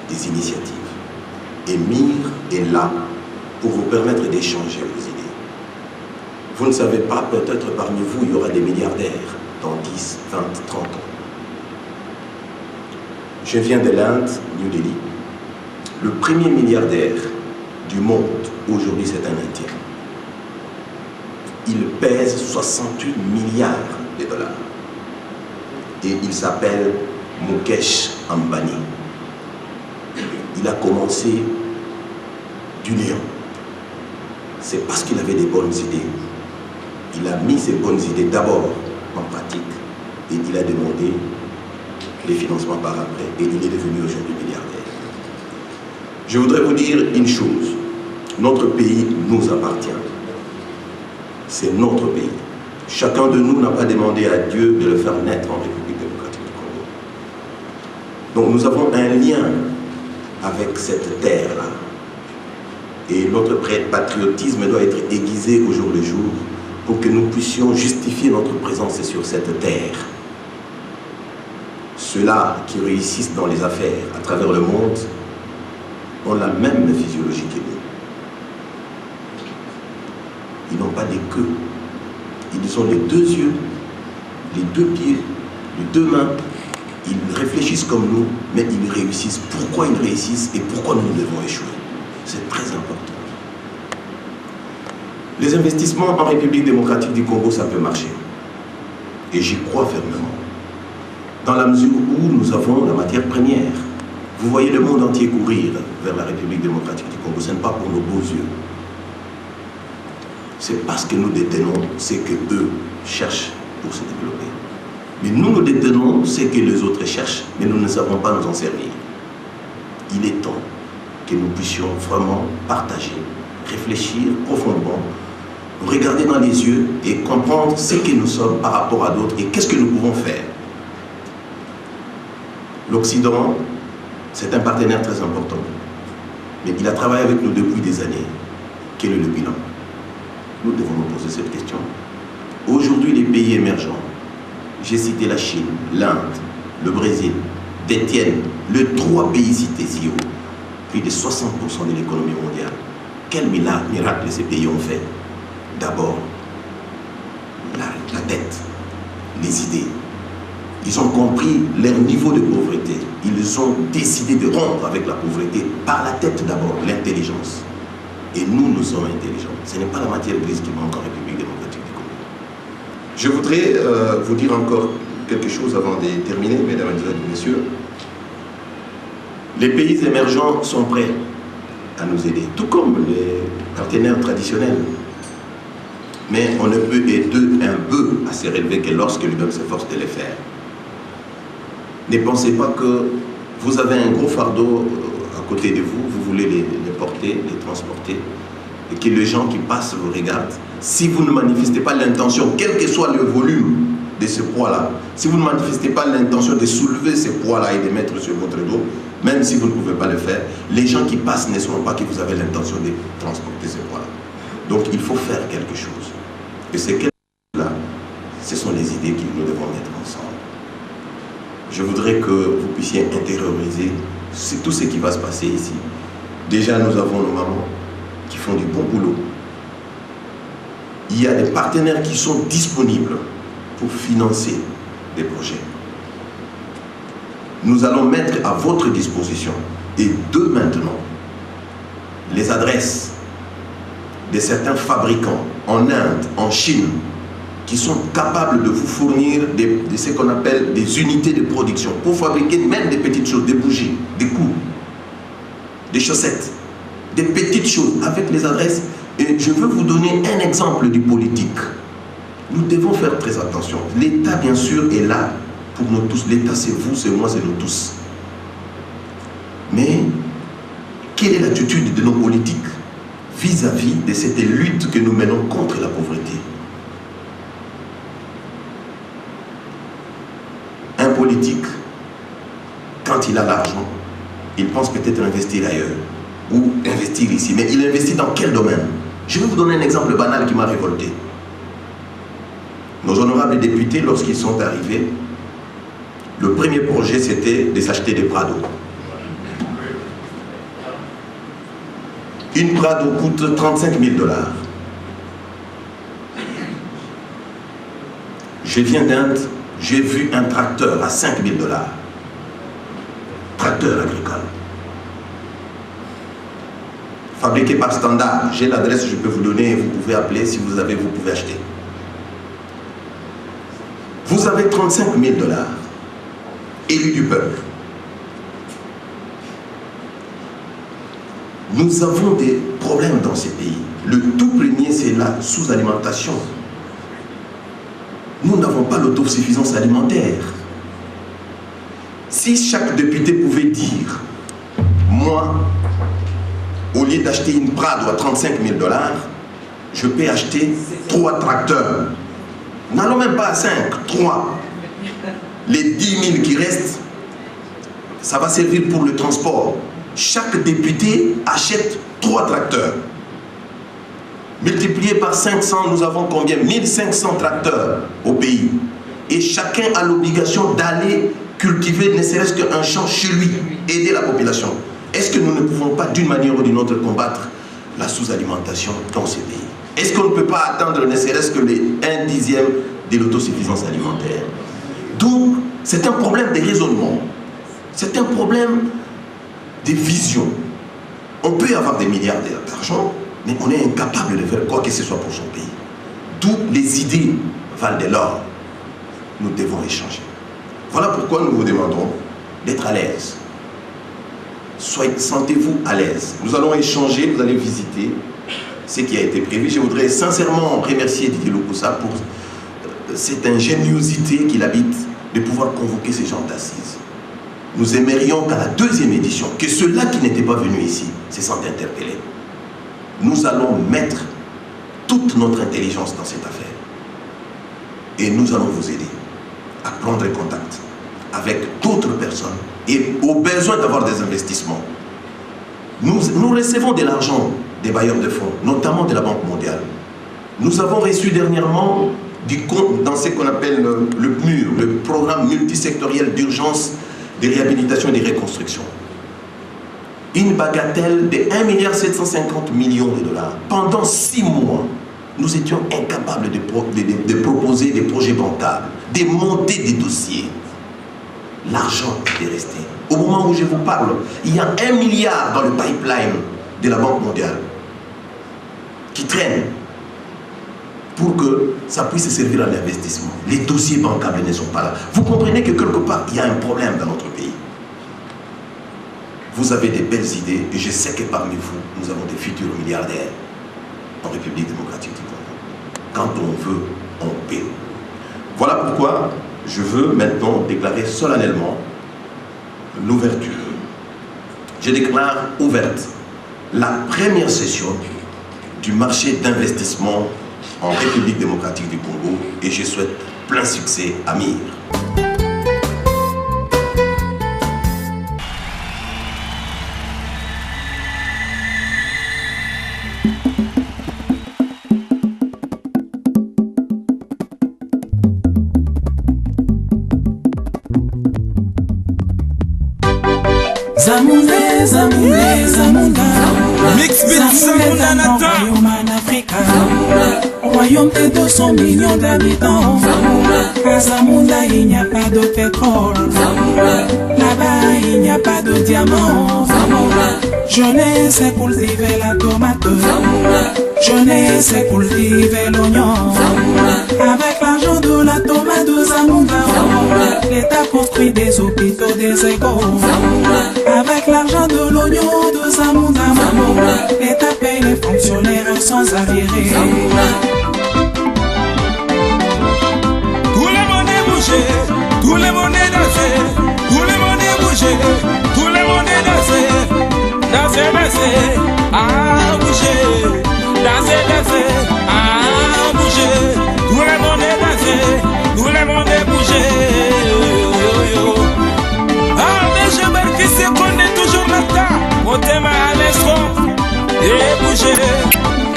des initiatives. Et MIR est là pour vous permettre d'échanger vos idées. Vous ne savez pas, peut-être parmi vous, il y aura des milliardaires dans 10, 20, 30 ans. Je viens de l'Inde, New Delhi. Le premier milliardaire du monde, aujourd'hui, c'est un Indien. Il pèse 68 milliards de dollars. Et il s'appelle Mukesh Ambani. Il a commencé du néant. C'est parce qu'il avait des bonnes idées. Il a mis ses bonnes idées d'abord en pratique et il a demandé les financements par après et il est devenu aujourd'hui milliardaire. Je voudrais vous dire une chose. Notre pays nous appartient. C'est notre pays. Chacun de nous n'a pas demandé à Dieu de le faire naître en République démocratique du Congo. Donc nous avons un lien avec cette terre-là. Et notre patriotisme doit être aiguisé au jour le jour pour que nous puissions justifier notre présence sur cette terre. Ceux-là qui réussissent dans les affaires à travers le monde ont la même physiologie que nous. Ils n'ont pas des queues. Ils ont les deux yeux, les deux pieds, les deux mains. Ils réfléchissent comme nous, mais ils réussissent. Pourquoi ils réussissent et pourquoi nous devons échouer? C'est très important. Les investissements en République démocratique du Congo, ça peut marcher. Et j'y crois fermement. Dans la mesure où nous avons la matière première. Vous voyez le monde entier courir vers la République démocratique du Congo. Ce n'est pas pour nos beaux yeux. C'est parce que nous détenons ce que eux cherchent pour se développer. Mais nous détenons ce que les autres cherchent, mais nous ne savons pas nous en servir. Il est temps que nous puissions vraiment partager, réfléchir profondément, regarder dans les yeux et comprendre ce que nous sommes par rapport à d'autres et qu'est-ce que nous pouvons faire. L'Occident, c'est un partenaire très important, mais il a travaillé avec nous depuis des années. Quel est le bilan? Nous devons nous poser cette question. Aujourd'hui, les pays émergents, j'ai cité la Chine, l'Inde, le Brésil, détiennent les 3 pays cités ici, plus de 60% de l'économie mondiale. Quel miracle ces pays ont fait? D'abord, la tête, les idées. Ils ont compris leur niveau de pauvreté. Ils ont décidé de rompre avec la pauvreté par la tête d'abord, l'intelligence. Et nous sommes intelligents. Ce n'est pas la matière grise qui manque en République démocratique du Congo. Je voudrais vous dire encore quelque chose avant de terminer, mesdames et messieurs. Les pays émergents sont prêts à nous aider, tout comme les partenaires traditionnels. Mais on ne peut aider un peu à se relever que lorsque lui-même s'efforce de les faire. Ne pensez pas que vous avez un gros fardeau à côté de vous, vous voulez les porter, les transporter, et que les gens qui passent vous regardent. Si vous ne manifestez pas l'intention, quel que soit le volume de ce poids-là, si vous ne manifestez pas l'intention de soulever ce poids-là et de mettre sur votre dos, même si vous ne pouvez pas le faire, les gens qui passent ne sauront pas que vous avez l'intention de transporter ce poids-là. Donc il faut faire quelque chose. Et ces quelque chose-là, ce sont les idées que nous devons mettre ensemble. Je voudrais que vous puissiez intérioriser tout ce qui va se passer ici. Déjà, nous avons nos mamans qui font du bon boulot. Il y a des partenaires qui sont disponibles pour financer des projets. Nous allons mettre à votre disposition, et dès maintenant, les adresses de certains fabricants en Inde, en Chine, qui sont capables de vous fournir de ce qu'on appelle des unités de production pour fabriquer même des petites choses, des bougies, des coups, des chaussettes, des petites choses avec les adresses. Et je veux vous donner un exemple du politique. Nous devons faire très attention. L'État, bien sûr, est là pour nous tous. L'État, c'est vous, c'est moi, c'est nous tous. Mais quelle est l'attitude de nos politiques vis-à-vis de cette lutte que nous menons contre la pauvreté? Un politique, quand il a l'argent, il pense peut-être investir ailleurs ou investir ici. Mais il investit dans quel domaine? Je vais vous donner un exemple banal qui m'a révolté. Nos honorables députés, lorsqu'ils sont arrivés, le premier projet, c'était de s'acheter des Prado. Une Prado coûte 35 000 $. Je viens d'Inde, j'ai vu un tracteur à 5 000 $. Tracteur agricole. Fabriqué par Standard. J'ai l'adresse, je peux vous donner, vous pouvez appeler, si vous avez, vous pouvez acheter. Vous avez 35 000 $, élu du peuple. Nous avons des problèmes dans ces pays. Le tout premier, c'est la sous-alimentation. Nous n'avons pas l'autosuffisance alimentaire. Si chaque député pouvait dire, moi, au lieu d'acheter une Prado à 35 000 $, je peux acheter 3 tracteurs. N'allons même pas à 5, 3. Les 10 000 qui restent, ça va servir pour le transport. Chaque député achète 3 tracteurs. Multiplié par 500, nous avons combien? 1500 tracteurs au pays. Et chacun a l'obligation d'aller cultiver ne serait-ce qu'un champ chez lui, aider la population. Est-ce que nous ne pouvons pas d'une manière ou d'une autre combattre la sous-alimentation dans ces pays? Est-ce qu'on ne peut pas atteindre ne serait-ce que les 1/10 de l'autosuffisance alimentaire? Donc, c'est un problème de raisonnement. C'est un problème de vision. On peut avoir des milliards d'argent, mais on est incapable de faire quoi que ce soit pour son pays. D'où les idées valent de l'or. Nous devons échanger. Voilà pourquoi nous vous demandons d'être à l'aise. Sentez-vous à l'aise. Nous allons échanger, vous allez visiter ce qui a été prévu. Je voudrais sincèrement remercier Didier Lokossa pour cette ingéniosité qu'il habite de pouvoir convoquer ces gens d'assises. Nous aimerions qu'à la 2e édition, que ceux-là qui n'étaient pas venus ici se sentent interpellés. Nous allons mettre toute notre intelligence dans cette affaire. Et nous allons vous aider à prendre contact avec d'autres personnes et au besoin d'avoir des investissements. Nous recevons de l'argent des bailleurs de fonds, notamment de la Banque mondiale. Nous avons reçu dernièrement du compte dans ce qu'on appelle le PMUR, le programme multisectoriel d'urgence de réhabilitation et de reconstruction. Une bagatelle de 1,750 milliard $. Pendant 6 mois, nous étions incapables de proposer des projets bancables, de monter des dossiers. L'argent est resté. Au moment où je vous parle, il y a 1 milliard dans le pipeline de la Banque mondiale qui traîne pour que ça puisse servir à l'investissement. Les dossiers bancables ne sont pas là. Vous comprenez que quelque part, il y a un problème dans notre pays. Vous avez des belles idées et je sais que parmi vous, nous avons des futurs milliardaires en République démocratique du Congo. Quand on veut, on peut. Voilà pourquoi je veux maintenant déclarer solennellement l'ouverture. Je déclare ouverte la première session du marché d'investissement en République démocratique du Congo et je souhaite plein succès à Mir. Zamunda, Zamunda, Zamunda. Mix Beat Zamunda Nata. Royaume de 200 millions d'habitants. À Zamunda, il n'y a pas de pétrole. Là-bas, il n'y a pas de diamants. Jeunesse sait cultiver la tomate. Jeunesse sait cultiver l'oignon. Avec l'argent de la tomate de Zamunda, l'État construit des hôpitaux, des écoles. Avec l'argent de l'oignon de Zamunda, l'État paye les fonctionnaires sans avirer. Tout le monde est bougé, tout le monde est dansé, tout le monde est bougé, tout le monde est dansé, dansé, dansé, ah bouger, dansé, dansé, ah bouger, tout le monde est dansé, tout le monde est bougé. Ah mais je marque c'est qu'on est toujours là, on t'aime à l'espoir et bouger,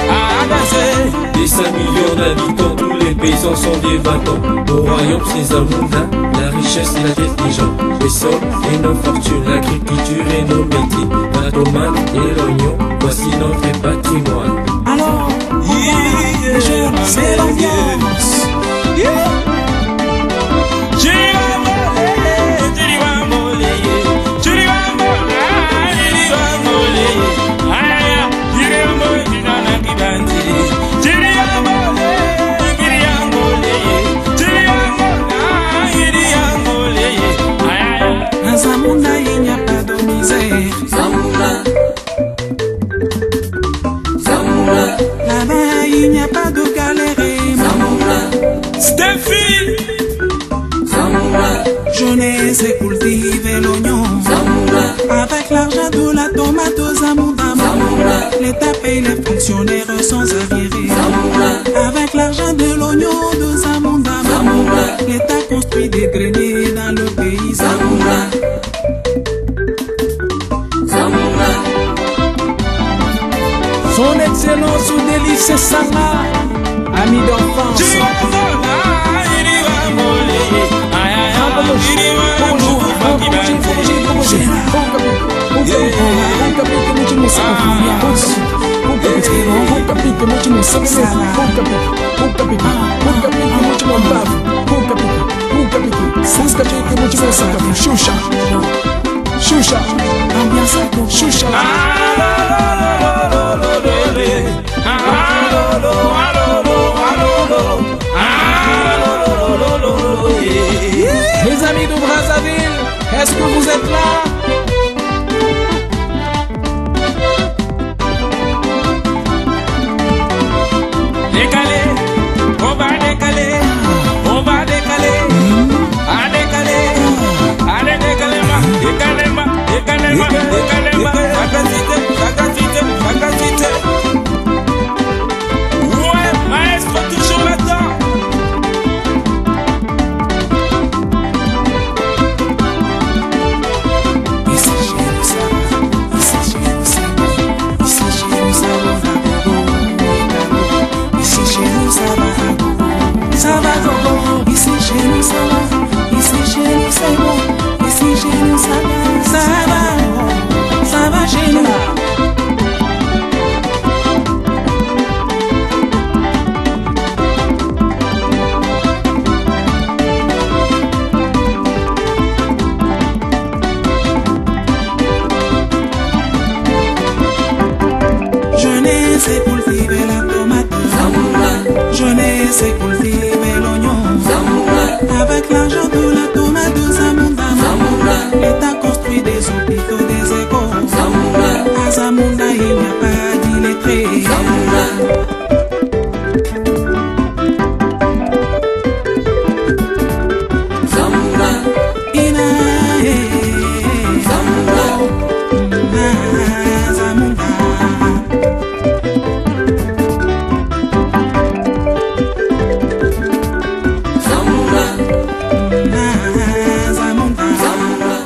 à danser. Des 5 millions d'habitants, tous les paysans sont des battants. Au royaume c'est Zamunda, la richesse et la tête des gens. Les sols et nos fortunes, l'agriculture et nos métiers. La tomate et l'oignon, voici notre patrimoine. Alors, les jeunes, c'est l'ambiance. Dans un monde là, il n'y a pas de misère. Là-bas, il n'y a pas de galère. Steffi Jeunesse et cultive l'oignon. Avec l'argent de la tomate aux Zamunda. L'État paye les fonctionnaires sans arriéré. Avec l'argent de l'oignon de Zamunda. L'État construit des greniers dans le pays Zamunda. Son Excellence ou délice Sanga, ami d'enfance. Xuxa, ambiance Xuxa. Les amis de Brazzaville, est-ce que vous êtes là? Décaler, on va décaler, on va décaler, à décaler, allez décaler-moi, décaler-moi, décaler-moi, décaler-moi, sagacité, sagacité. Ouais, maestro, toujours là-dedans. Jeunesse et cultiver la tomate. Jeunesse et cultiver l'oignon. Avec l'argent de la tomate de Zamunda. L'État construit des hôpitaux, des écoles. À Zamunda, il n'y a pas d'illettrés.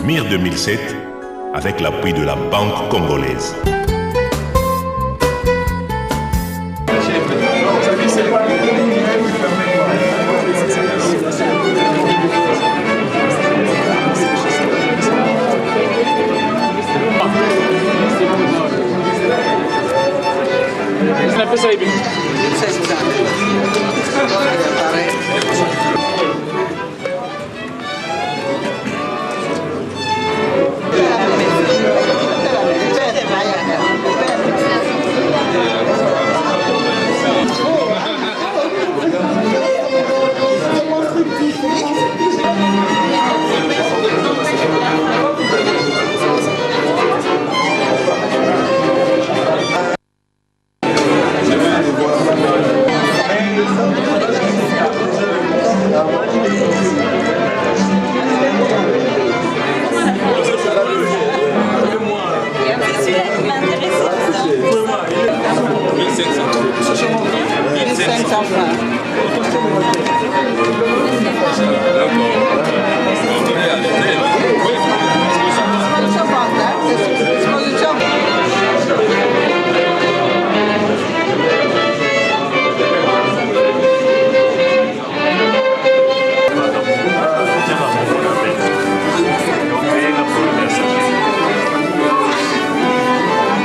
MIR 2007 avec l'appui de la Banque congolaise.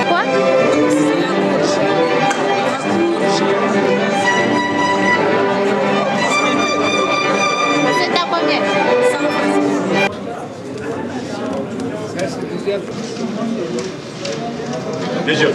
Quoi? Déjà.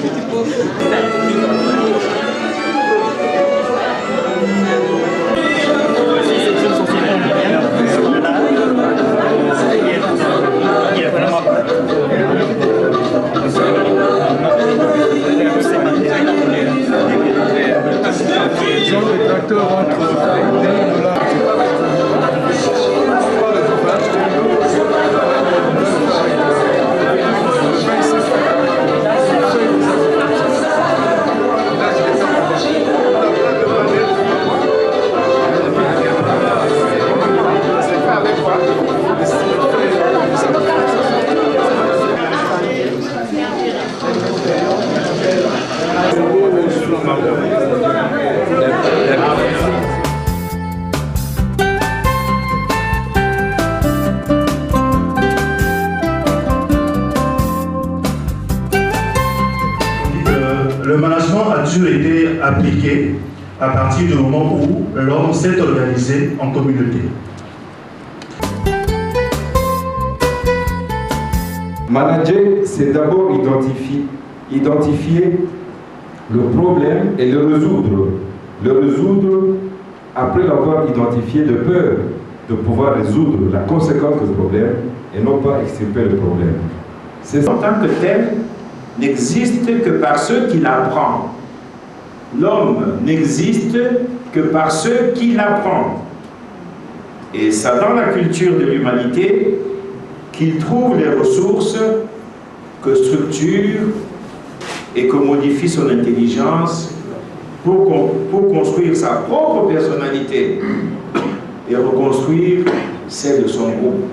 Le tracteur Le management a toujours été appliqué à partir du moment où l'homme s'est organisé en communauté. Manager, c'est d'abord identifier le problème et le résoudre. Le résoudre après l'avoir identifié de peur de pouvoir résoudre la conséquence de ce problème et non pas extirper le problème. C'est en tant que tel n'existe que par ceux qui l'apprennent. L'homme n'existe que par ceux qui l'apprennent. Et c'est dans la culture de l'humanité qu'il trouve les ressources que structure et que modifie son intelligence pour construire sa propre personnalité et reconstruire celle de son groupe.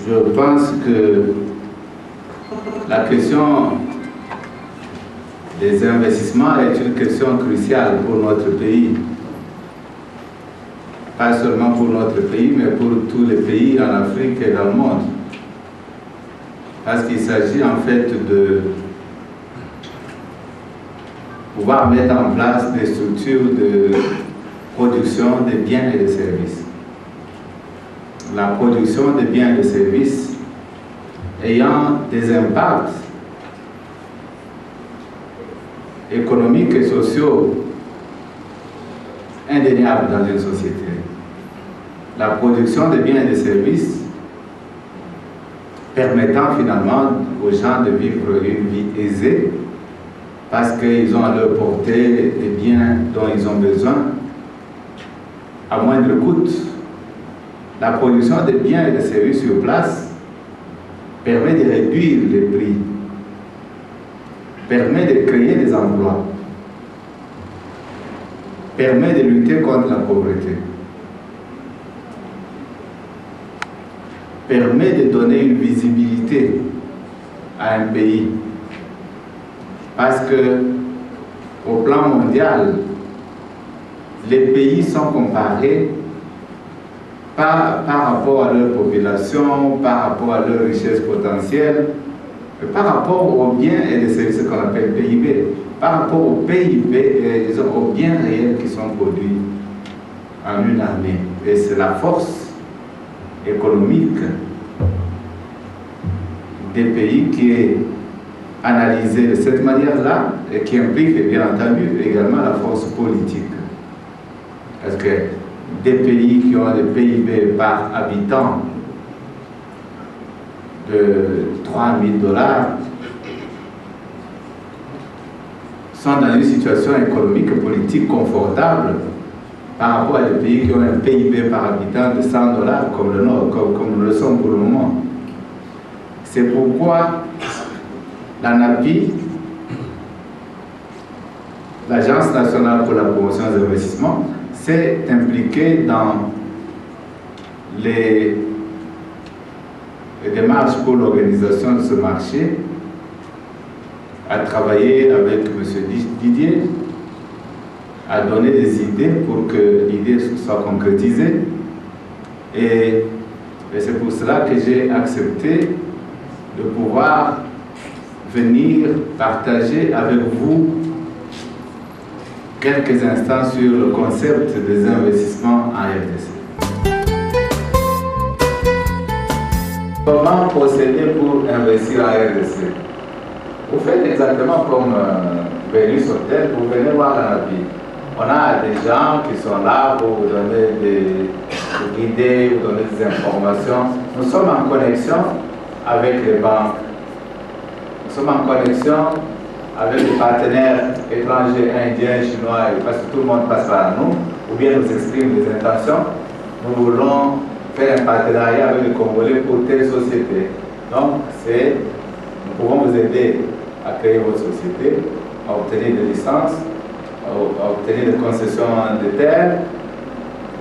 Je pense que la question des investissements est une question cruciale pour notre pays. Pas seulement pour notre pays, mais pour tous les pays en Afrique et dans le monde. Parce qu'il s'agit en fait de pouvoir mettre en place des structures de production de biens et de services. La production de biens et de services ayant des impacts économiques et sociaux indéniables dans une société. La production de biens et de services permettant finalement aux gens de vivre une vie aisée parce qu'ils ont à leur portée des biens dont ils ont besoin à moindre coût. La production de biens et de services sur place permet de réduire les prix, permet de créer des emplois, permet de lutter contre la pauvreté, permet de donner une visibilité à un pays. Parce que, au plan mondial, les pays sont comparés pas par rapport à leur population, par rapport à leur richesse potentielle, mais par rapport aux biens et les services qu'on appelle PIB, par rapport au PIB, aux biens réels qui sont produits en une année. Et c'est la force économique des pays qui est analysée de cette manière-là et qui implique bien entendu également la force politique. Parce que des pays qui ont des PIB par habitant de $3 000 sont dans une situation économique et politique confortable par rapport à des pays qui ont un PIB par habitant de $100 comme le nôtre, comme nous le sommes pour le moment. C'est pourquoi la NAPI, l'Agence nationale pour la promotion des investissements, s'est impliquée dans les démarches pour l'organisation de ce marché, a travaillé avec M. Didier, a donné des idées pour que l'idée soit concrétisée. Et c'est pour cela que j'ai accepté de pouvoir venir partager avec vous quelques instants sur le concept des investissements en RDC. Comment procéder pour investir en RDC? Vous faites exactement comme Vénus Hôtel, vous venez voir la vie. On a des gens qui sont là pour vous donner vous guider, vous donner des informations. Nous sommes en connexion avec les banques. Nous sommes en connexion avec les partenaires étrangers, indiens, chinois, parce que tout le monde passe par nous, ou bien nous exprime des intentions. Nous voulons faire un partenariat avec les Congolais pour telle société. Donc, nous pouvons vous aider à créer votre société, à obtenir des licences, à obtenir des concessions de terre.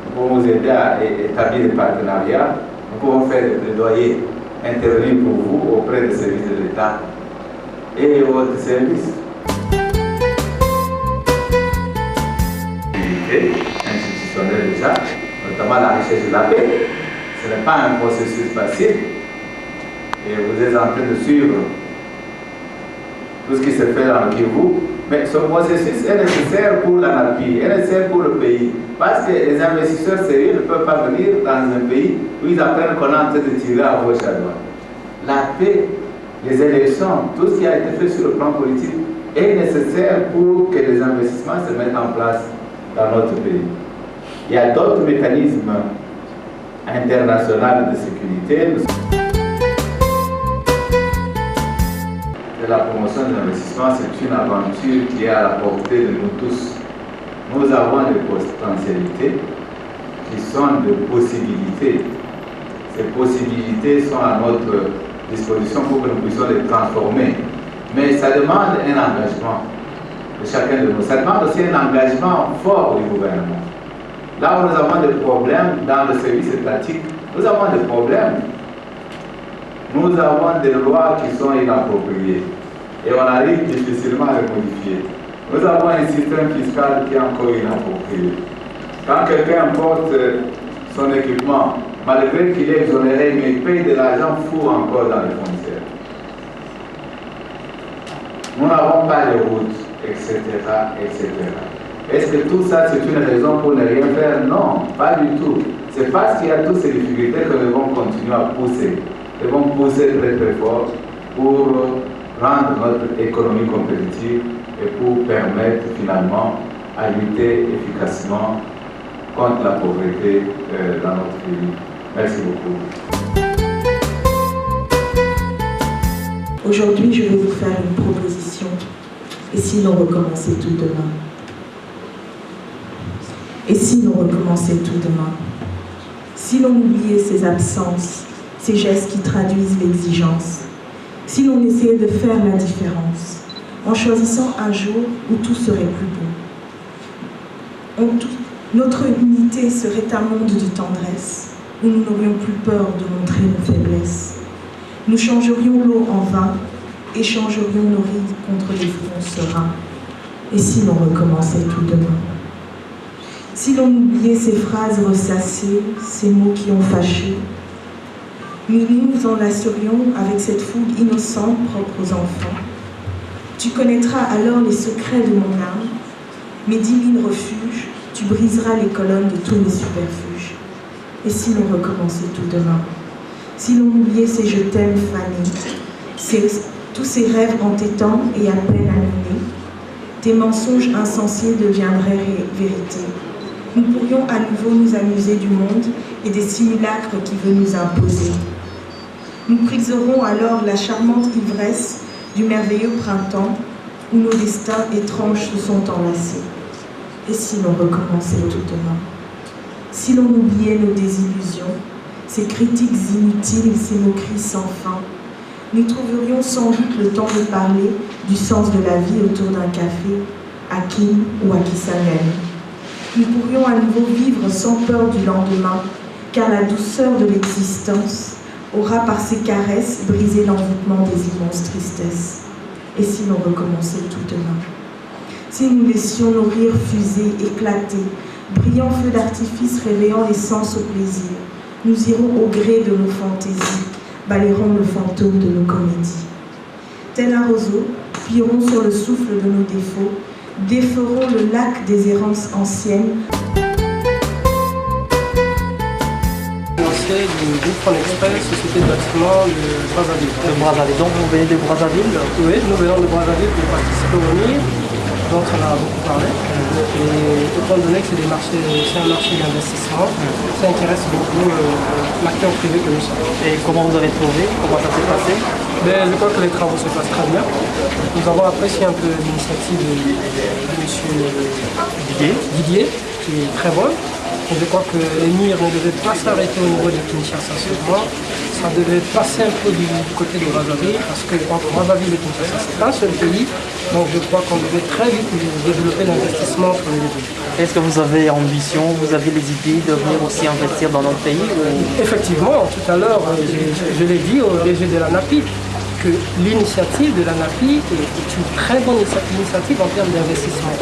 Nous pouvons vous aider à établir des partenariats. Nous pouvons faire des plaidoyers, intervenir pour vous auprès des services de l'État et votre service. Institutionnel déjà, notamment la recherche de la paix. Ce n'est pas un processus facile. Et vous êtes en train de suivre tout ce qui se fait dans le Kivu. Mais ce processus est nécessaire pour la NAPI, est nécessaire pour le pays. Parce que les investisseurs sérieux ne peuvent pas venir dans un pays où ils apprennent qu'on est en train de tirer à gauche à droite. La paix, les élections, tout ce qui a été fait sur le plan politique est nécessaire pour que les investissements se mettent en place dans notre pays. Il y a d'autres mécanismes internationaux de sécurité. La promotion de l'investissement, c'est une aventure qui est à la portée de nous tous. Nous avons des potentialités qui sont des possibilités. Ces possibilités sont à notre disposition pour que nous puissions les transformer. Mais ça demande un engagement de chacun de nous. Ça demande aussi un engagement fort du gouvernement. Là où nous avons des problèmes dans le service étatique, nous avons des problèmes. Nous avons des lois qui sont inappropriées et on arrive difficilement à les modifier. Nous avons un système fiscal qui est encore inapproprié. Quand quelqu'un importe son équipement, malgré qu'il est exonéré, mais il paye de l'argent fou encore dans les frontières. Nous n'avons pas de routes, etc., etc. Est-ce que tout ça, c'est une raison pour ne rien faire? Non, pas du tout. C'est parce qu'il y a toutes ces difficultés que nous devons continuer à pousser. Nous devons pousser très très fort pour rendre notre économie compétitive et pour permettre finalement à lutter efficacement contre la pauvreté dans notre pays. Merci beaucoup. Aujourd'hui, je vais vous faire une proposition. Et si l'on recommençait tout demain? Et si l'on recommençait tout demain? Si l'on oubliait ces absences, ces gestes qui traduisent l'exigence, si l'on essayait de faire la différence, en choisissant un jour où tout serait plus beau. Notre unité serait un monde de tendresse, où nous n'aurions plus peur de montrer nos faiblesses. Nous changerions l'eau en vin, échangerions nos rides contre les fronts sereins. Et si l'on recommençait tout demain? Si l'on oubliait ces phrases ressassées, ces mots qui ont fâché, nous nous enlacerions avec cette fougue innocente propre aux enfants. Tu connaîtras alors les secrets de mon âme, mes 10 000 refuges, tu briseras les colonnes de tous mes superfuges. Et si l'on recommençait tout demain? Si l'on oubliait ces je t'aime fanés, tous ces rêves entêtants et à peine animés, tes mensonges insensés deviendraient vérité. Nous pourrions à nouveau nous amuser du monde et des simulacres qui veulent nous imposer. Nous briserons alors la charmante ivresse du merveilleux printemps où nos destins étranges se sont enlacés. Et si l'on recommençait tout demain? Si l'on oubliait nos désillusions, ces critiques inutiles, ces moqueries sans fin, nous trouverions sans doute le temps de parler du sens de la vie autour d'un café, à Kin ou à Kisangani. Nous pourrions à nouveau vivre sans peur du lendemain, car la douceur de l'existence aura par ses caresses brisé l'envoûtement des immenses tristesses. Et si l'on recommençait tout demain? Si nous laissions nos rires fuser, éclater, brillant feu d'artifice réveillant les sens au plaisir, nous irons au gré de nos fantaisies, balayerons le fantôme de nos comédies. Tel un roseau, plierons sur le souffle de nos défauts, déferons le lac des errances anciennes. financier du groupe Front Express, société de bâtiment de Brazzaville. De Brazzaville. Donc vous venez de Brazzaville? Oui, nous venons de Brazzaville pour participer au MIR, dont on a beaucoup parlé. Et étant donné que c'est un marché d'investissement, ça intéresse beaucoup l'acteur privé que nous sommes. Et comment vous avez trouvé? Comment ça s'est passé? Je crois que les travaux se passent très bien. Nous avons apprécié un peu l'initiative de M. Didier, qui est très bonne. Je crois que l'émir ne devait pas s'arrêter au niveau de Kinshasa seulement. Ça devait passer un peu du côté de Brazzaville, parce que entre Brazzaville et Kinshasa, c'est un seul pays. Donc je crois qu'on devait très vite développer l'investissement entre les deux pays. Est-ce que vous avez ambition, vous avez les idées de venir aussi investir dans notre pays ou... Effectivement, tout à l'heure, je l'ai dit au DG de l'ANAPI, que l'initiative de l'ANAPI est une très bonne initiative en termes d'investissement.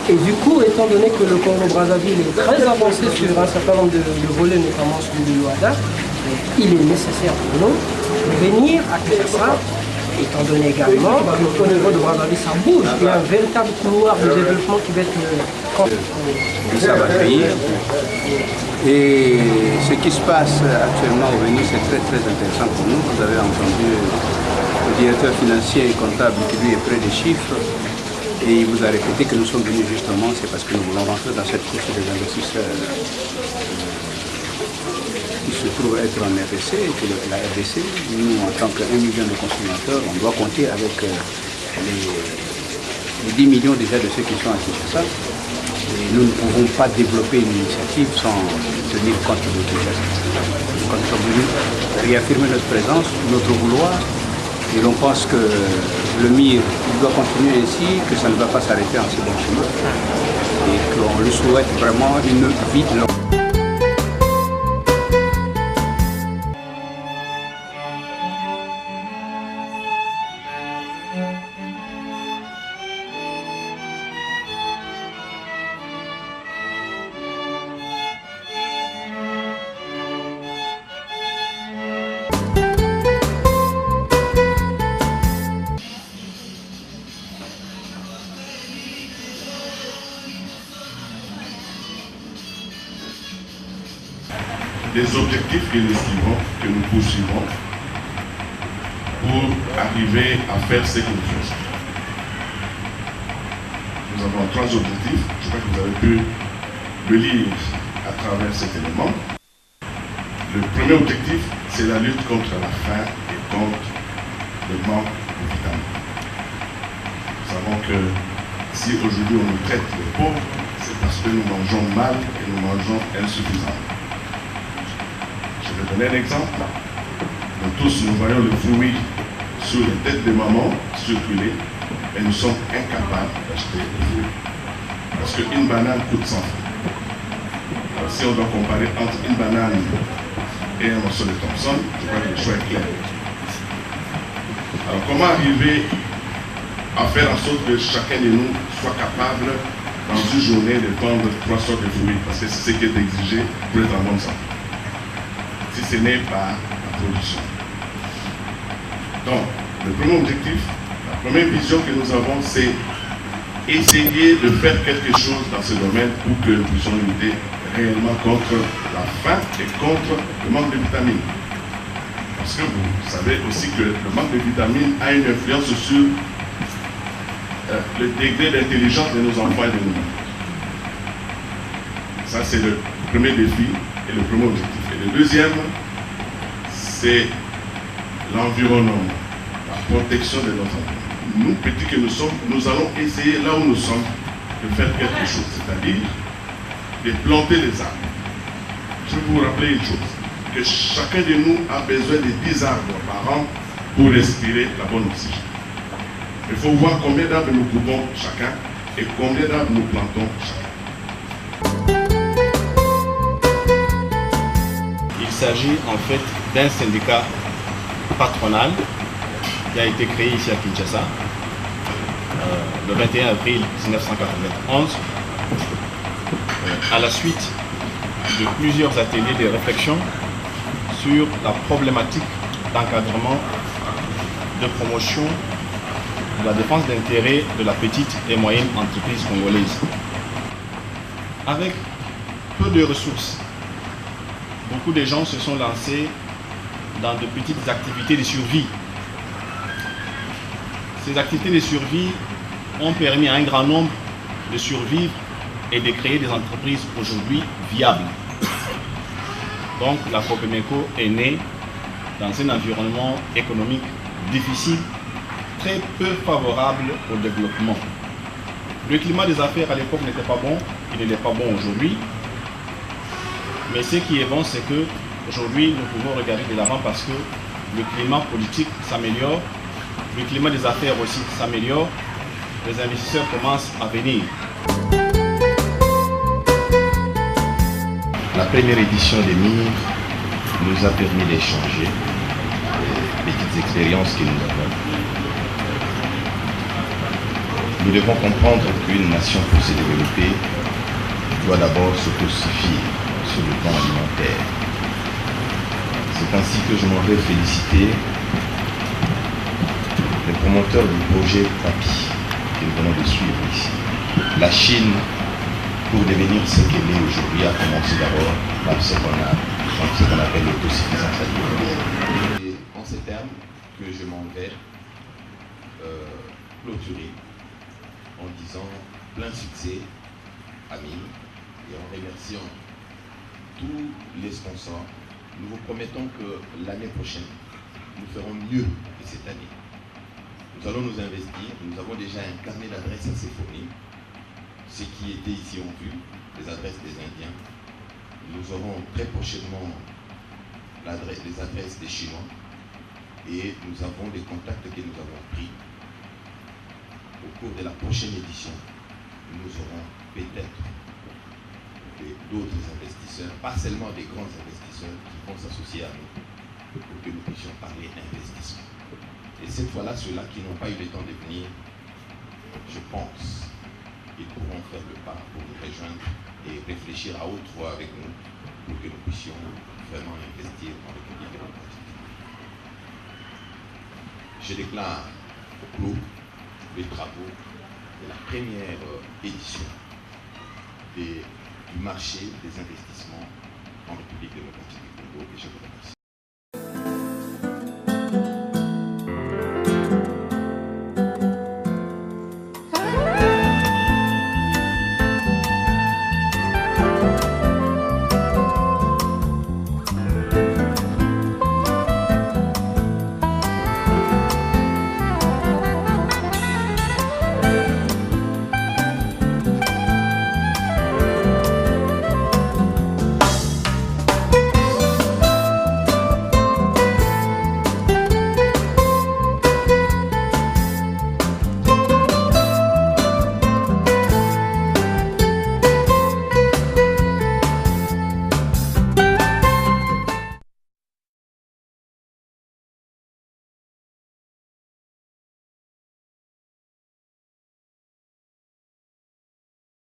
Et du coup, étant donné que le Congo-Brazzaville est très avancé sur un certain nombre de volets, notamment celui de l'OADA, il est nécessaire pour nous de venir à Kinshasa, étant donné également qu'au niveau de Brazzaville, ça bouge. Il y a un véritable couloir de développement qui va être... Ça va accueillir. Et ce qui se passe actuellement au Bénin, c'est très très intéressant pour nous. Vous avez entendu le directeur financier et comptable qui lui est près des chiffres. Et il vous a répété que nous sommes venus justement, c'est parce que nous voulons rentrer dans cette course des investisseurs qui se trouve être en RDC, et que la RDC, nous en tant que 1 million de consommateurs, on doit compter avec les 10 millions déjà de ceux qui sont à Kinshasa. Et nous ne pouvons pas développer une initiative sans tenir compte de Kinshasa. Quand nous sommes venus réaffirmer notre présence, notre vouloir, et l'on pense que le MIR doit continuer ainsi, que ça ne va pas s'arrêter en ce bon chemin, et qu'on lui souhaite vraiment une vie de longue. Des objectifs que nous poursuivons pour arriver à faire ce que nous faisons. Nous avons 3 objectifs, je crois que vous avez pu le lire à travers cet élément. Le premier objectif, c'est la lutte contre la faim et contre le manque de vitamines. Nous savons que si aujourd'hui on nous traite les pauvres, c'est parce que nous mangeons mal et nous mangeons insuffisamment. Je vais donner un exemple. Nous tous, nous voyons le fruit sur les têtes des mamans circuler, et nous sommes incapables d'acheter le fruit. Parce qu'une banane coûte 100 francs. Alors si on doit comparer entre une banane et un morceau de Thompson, je crois que le choix est clair. Alors comment arriver à faire en sorte que chacun de nous soit capable dans une journée de prendre 3 sortes de fruits, parce que c'est ce qui est exigé pour être en bonne santé, si ce n'est pas la production. Donc, le premier objectif, la première vision que nous avons, c'est essayer de faire quelque chose dans ce domaine pour que nous puissions lutter réellement contre la faim et contre le manque de vitamines. Parce que vous savez aussi que le manque de vitamines a une influence sur le degré d'intelligence de nos enfants et de nous-mêmes. Ça, c'est le premier défi et le premier objectif. Et le deuxième, c'est l'environnement, la protection de notre environnement. Nous, petits que nous sommes, nous allons essayer, là où nous sommes, de faire quelque chose, c'est-à-dire de planter des arbres. Je vais vous rappeler une chose, que chacun de nous a besoin de 10 arbres par an pour respirer la bonne oxygène. Il faut voir combien d'arbres nous coupons chacun et combien d'arbres nous plantons chacun. Il s'agit en fait d'un syndicat patronal qui a été créé ici à Kinshasa le 21 avril 1991 à la suite de plusieurs ateliers de réflexion sur la problématique d'encadrement, de promotion, de la défense d'intérêts de la petite et moyenne entreprise congolaise. Avec peu de ressources, beaucoup de gens se sont lancés dans de petites activités de survie. Ces activités de survie ont permis à un grand nombre de survivre et de créer des entreprises aujourd'hui viables. Donc la Copemeco est née dans un environnement économique difficile, très peu favorable au développement. Le climat des affaires à l'époque n'était pas bon, il n'est pas bon aujourd'hui. Mais ce qui est bon, c'est qu'aujourd'hui, nous pouvons regarder de l'avant parce que le climat politique s'améliore, le climat des affaires aussi s'améliore, les investisseurs commencent à venir. La première édition des MIR nous a permis d'échanger les petites expériences que nous avons. Nous devons comprendre qu'une nation pour se développer doit d'abord s'autosuffire sur le plan alimentaire. C'est ainsi que je m'en vais féliciter les promoteurs du projet TAPI que nous venons de suivre ici. La Chine, pour devenir ce qu'elle est aujourd'hui, a commencé d'abord par ce qu'on appelle l'autosuffisance alimentaire. C'est en ces termes que je m'en vais clôturer en disant plein succès à MIR et en remerciant tous les sponsors. Nous vous promettons que l'année prochaine, nous ferons mieux que cette année. Nous allons nous investir, nous avons déjà un carnet d'adresses assez fourni. Ceux qui étaient ici ont vu les adresses des Indiens. Nous aurons très prochainement les adresses des Chinois et nous avons des contacts que nous avons pris. Au cours de la prochaine édition, nous aurons peut-être d'autres investisseurs, pas seulement des grands investisseurs qui vont s'associer à nous pour que nous puissions parler investissement. Et cette fois-là, ceux-là qui n'ont pas eu le temps de venir, je pense qu'ils pourront faire le pas pour nous rejoindre et réfléchir à haute voix avec nous pour que nous puissions vraiment investir dans le République démocratique. Je déclare clos les travaux de la première édition du marché des investissements en République démocratique du Congo et je vous remercie.